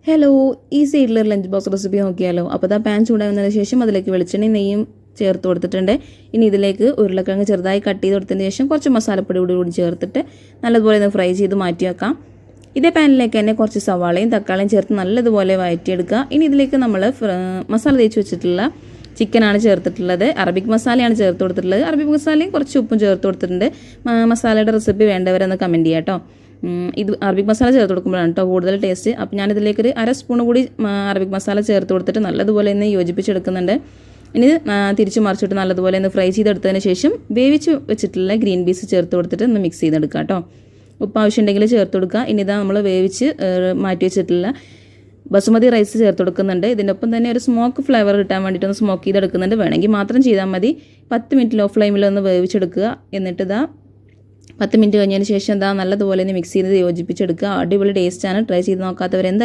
Hello, easy ആയിട്ടുള്ള lunch box recipe നോക്കിയാലോ. അപ്പോൾ ആ പാൻ ചൂടാവുന്നതിന് ശേഷം അതിലേക്ക് വെളിച്ചെണ്ണയും നെയ്യും ചേർത്ത് കൊടുത്തിട്ടുണ്ട്. ഇനി ഇതിലേക്ക് ഉരുളക്കിഴങ്ങ് ചെറുതായി കട്ട് ചെയ്ത് കൊടുത്തതിന് ശേഷം കുറച്ച് മസാലപ്പൊടി കൂടി ചേർത്തിട്ട് നല്ലതുപോലെ ഒന്ന് ഫ്രൈ ചെയ്ത് മാറ്റി വെക്കാം. ഇതേ പാനിലേക്ക് തന്നെ കുറച്ച് സവാളയും തക്കാളിയും ചേർത്ത് നല്ലതുപോലെ വഴറ്റിയെടുക്കുക. ഇനി ഇതിലേക്ക് നമ്മൾ മസാല തേച്ച് വെച്ചിട്ടുള്ള ചിക്കനാണ് ചേർത്തിട്ടുള്ളത്. അറബിക് മസാലയാണ് ചേർത്ത് കൊടുത്തിട്ടുള്ളത്. അറബിക് മസാലയും കുറച്ച് ഉപ്പും ചേർത്ത് കൊടുത്തിട്ടുണ്ട്. മസാലയുടെ റെസിപ്പി വേണ്ടവരെന്ന് കമൻറ്റ് ചെയ്യാം കേട്ടോ. ഇത് അറബിക് മസാല ചേർത്ത് കൊടുക്കുമ്പോഴാണ് കേട്ടോ കൂടുതൽ ടേസ്റ്റ്. അപ്പോൾ ഞാനിതിലേക്കൊരു അര സ്പൂൺ കൂടി അറബിക് മസാല ചേർത്ത് കൊടുത്തിട്ട് നല്ലതുപോലെ ഒന്ന് യോജിപ്പിച്ചെടുക്കുന്നുണ്ട്. ഇനി തിരിച്ച് മറിച്ചിട്ട് നല്ലതുപോലെ ഒന്ന് ഫ്രൈ ചെയ്തെടുത്തതിന് ശേഷം വേവിച്ച് വെച്ചിട്ടുള്ള ഗ്രീൻ പീസ് ചേർത്ത് കൊടുത്തിട്ട് ഒന്ന് മിക്സ് ചെയ്തെടുക്കുക കേട്ടോ. ഉപ്പ് ആവശ്യമുണ്ടെങ്കിൽ ചേർത്ത് കൊടുക്കുക. ഇനി ഇതാ നമ്മൾ വേവിച്ച് മാറ്റി വെച്ചിട്ടുള്ള ബസുമതി റൈസ് ചേർത്ത് കൊടുക്കുന്നുണ്ട്. ഇതിനൊപ്പം തന്നെ ഒരു സ്മോക്ക് ഫ്ലേവർ കിട്ടാൻ വേണ്ടിയിട്ട് ഒന്ന് സ്മോക്ക് ചെയ്തെടുക്കുന്നുണ്ട്. വേണമെങ്കിൽ മാത്രം ചെയ്താൽ മതി. 10 മിനിറ്റ് ലോ ഫ്ലെയിമിൽ ഒന്ന് വേവിച്ചെടുക്കുക. എന്നിട്ട് ഇതാ 10 മിനിറ്റ് കഴിഞ്ഞതിന് ശേഷം നല്ലതുപോലെ ഒന്ന് മിക്സ് ചെയ്ത് യോജിപ്പിച്ചെടുക്കുക. അടിപൊളി ടേസ്റ്റാണ്. ട്രൈ ചെയ്ത് നോക്കാത്തവർ